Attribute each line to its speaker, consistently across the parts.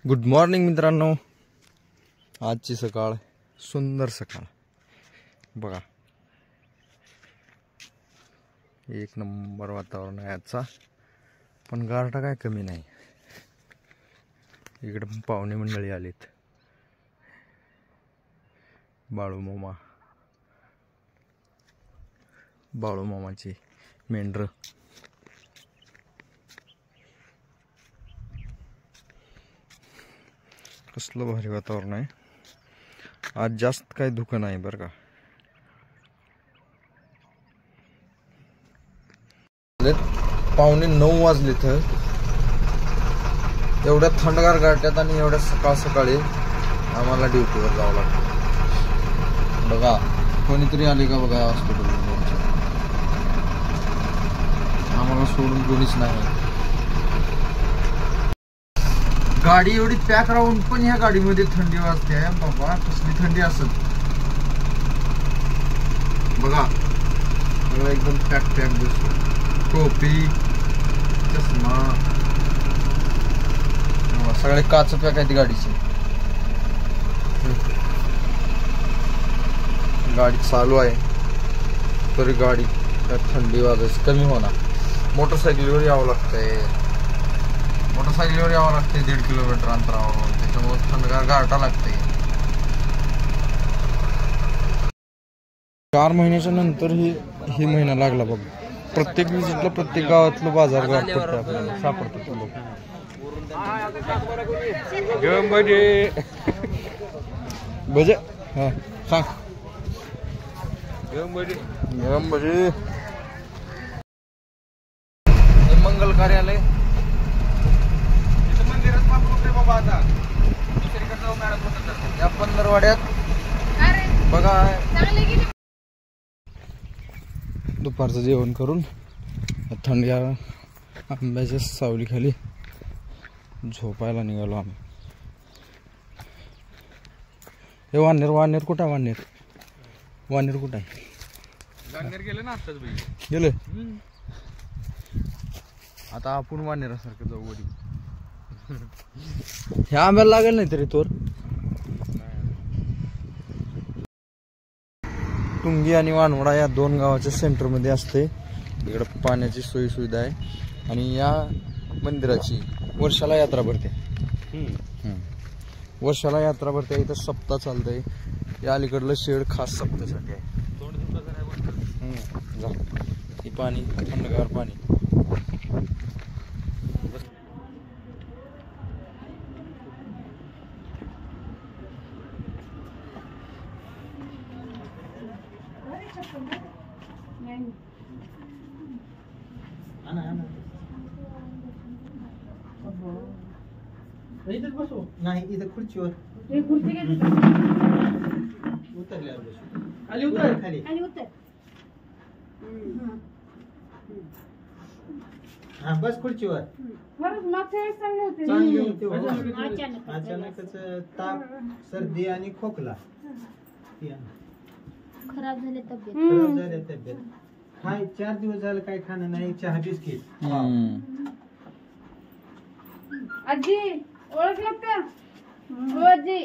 Speaker 1: Good morning मित्रांनो, आजची सकाळ सुंदर सकाळ बघा, एक नंबर वातावरण आहे आजचा. पण गारठा काय कमी नाही. इकडे पण पाहुणे मंडळी आलीत. बाळू मामाची मेंढर. कसलं भारी वातावरण आहे आज. जास्त काही धुकं नाही बरं का. पावणे 9 वाजले तर एवढ्या थंडगार गारठ्यात आणि एवढ्या सकाळ सकाळी आम्हाला ड्युटीवर जावं लागतं. बघा कोणीतरी आले का बघा हॉस्पिटल. आम्हाला सोडून कोणीच नाही. गाडी एवढी पॅक राहून पण ह्या गाडीमध्ये थंडी वाजते. बाबा कसली थंडी असेल बघा. सगळं एकदम पॅक दिसतो. टोपी, चष्मा, सगळे काच पॅक आहेत गाडीचे. गाडी चालू आहे तरी गाडी थंडी वाजायची कमी होणार. मोटरसायकलीवर यावं लागतंय. मोटरसायकलीवर यावं लागते 1.5 किलोमीटर अंतरावर. त्याच्यामुळे थंडगार गारठा लागते. 4 महिन्याच्या नंतर ही महिना लागला बघ. प्रत्येक विजिटला प्रत्येक गावातलं बाजार पडतं आपल्याला सापडतं. बजे हा सांग. गरम भजी. मंगल कार्यालय या पंधरवाड्यात बघा. दुपारचं जेवण करून थंडगार आंब्याच्या सावलीखाली झोपायला निघालो आम्ही. हे वानेर कुठं आहे? वानेर कुठं आहे? गेले ना आताच गेले. आता आपण वानेरासारखं जाऊ वडी. ह्या आंब्याला लागेल नाही तरी तोर. टुंगी आणि वानवडा या 2 गावाच्या सेंटर मध्ये असते. इकडे पाण्याची सोयी सुविधा आहे आणि या मंदिराची वर्षाला यात्रा भरते. वर्षाला यात्रा भरते. इथं सप्ताह चालतंय. या अलीकडलं शेड खास सप्ताहासाठी आहे. ही पाणी थंडगार पाणी.
Speaker 2: इथेच बसू. नाही इथं खुर्चीवर उतरल्यावर बसू. खाली उतर. खाली उतर. हा बस खुर्चीवर. चांगले होते. अचानकच ताप, सर्दी आणि खोकला.
Speaker 3: खराब झाले तब्येत.
Speaker 2: काय 4 दिवस झालं काय खाणं नाही. चहा बिस्किट.
Speaker 4: आजी ओळखलं का? आजी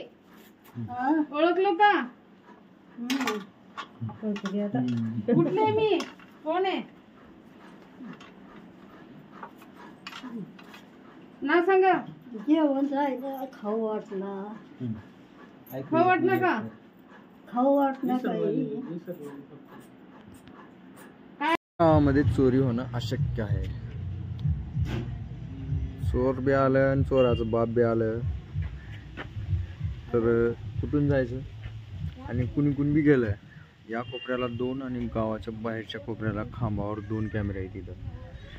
Speaker 4: ओळखलं का? कुठले मी? कोण आहे ना सांगा.
Speaker 3: जेवण जायला खाऊ वाटला.
Speaker 4: खाऊ वाटलं का?
Speaker 3: खाऊ वाटलं काही.
Speaker 1: गावामध्ये चोरी होणं अशक्य आहे. चोर बी आलं आणि चोराचं बाप बी आलं तर कुठून जायचं. आणि कुणी बी गेलं. या कोपऱ्याला 2 आणि गावाच्या बाहेरच्या कोपऱ्याला खांबावर 2 कॅमेरे आहेत. तिथं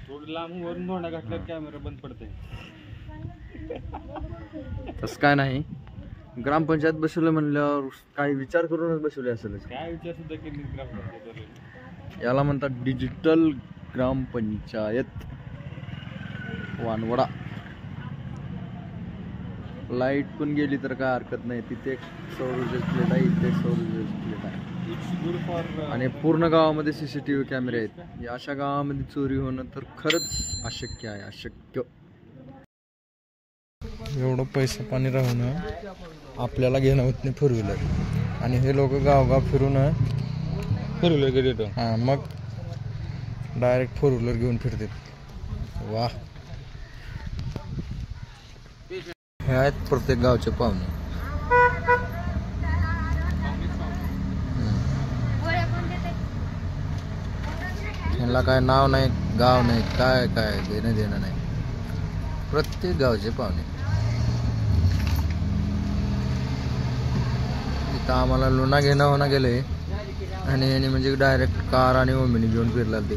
Speaker 2: थोडं लांब वरून धोंडा घातल्यावर कॅमेरा बंद पडते.
Speaker 1: तसं काय नाही. ग्रामपंचायत बसवलं म्हणल्यावर काही विचार करूनच बसवले असेल.
Speaker 2: काय विचार सुद्धा केली ग्रामपंचायत.
Speaker 1: याला म्हणतात डिजिटल ग्रामपंचायत वानवडा. लाईट पण गेली तर काय हरकत नाही. तिथे सौर ऊर्जा प्लेट आहे, इथे सौर ऊर्जा प्लेट आहे. आणि पूर्ण गावामध्ये CCTV कॅमेरे आहेत. अशा गावामध्ये चोरी होणं तर खरंच अशक्य आहे. अशक्य. एवढं पैसा पाणी राहून आपल्याला घेणं होत नाही फोर व्हीलर आणि हे लोक गावगाव फिरून फोर व्हीलर घेतो हां मग डायरेक्ट फोर व्हीलर घेऊन फिरतात वा हे आहेत प्रत्येक गावचे पाहुणे ह्यांना काय नाव नाही गाव नाही काय काय देणं देणं नाही प्रत्येक गावचे पाहुणे इथं आम्हाला लुणा घेणं होणं गेले आणि याने म्हणजे डायरेक्ट कार आणि ओमिनी घेऊन फिरला ते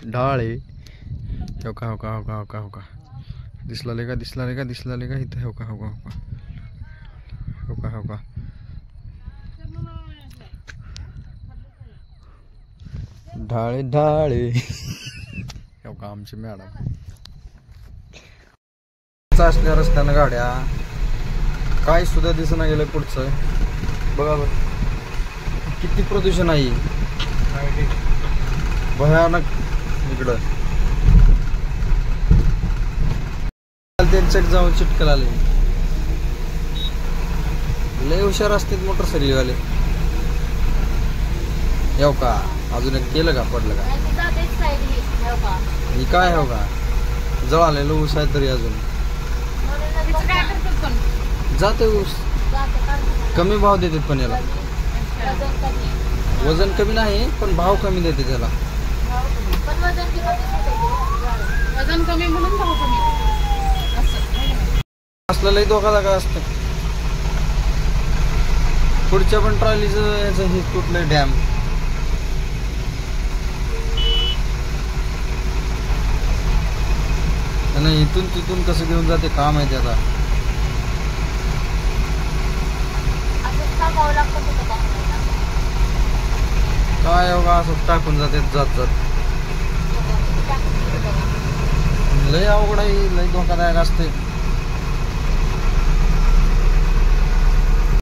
Speaker 1: ढाळे होका होका होका होका होका दिसलाले का दिसलाले का दिसलाले का इथं होका होका होका होका होका ढाळे ढाळे होका आमची मॅडम असल्या रस्त्यानं गाड्या काय सुद्धा दिसना गेलं पुढचं बघा बघ किती प्रदूषण आहे भयानक इकडं त्यांच्यात जाऊन चिटकल आले लय हुशार असतात मोटरसायकलवाले येऊ का अजून एक केलं का पडलं का ही काय हो का जळालेलं ऊस आहे तरी अजून जाते ऊस कमी भाव देतात पण याला वजन कमी नाही पण भाव कमी देते त्याला
Speaker 4: वजन कमी म्हणून भाव कमी
Speaker 1: असलेलंही धोकादायक असतं पुढच्या पण ट्रॉलीचं याचं हे कुठलं डॅम नाही इथून तिथून कसं घेऊन जाते काम आहे त्याचा काय हो का असं टाकून जाते जात जात लय अवघड आहे लय धोकादायक असते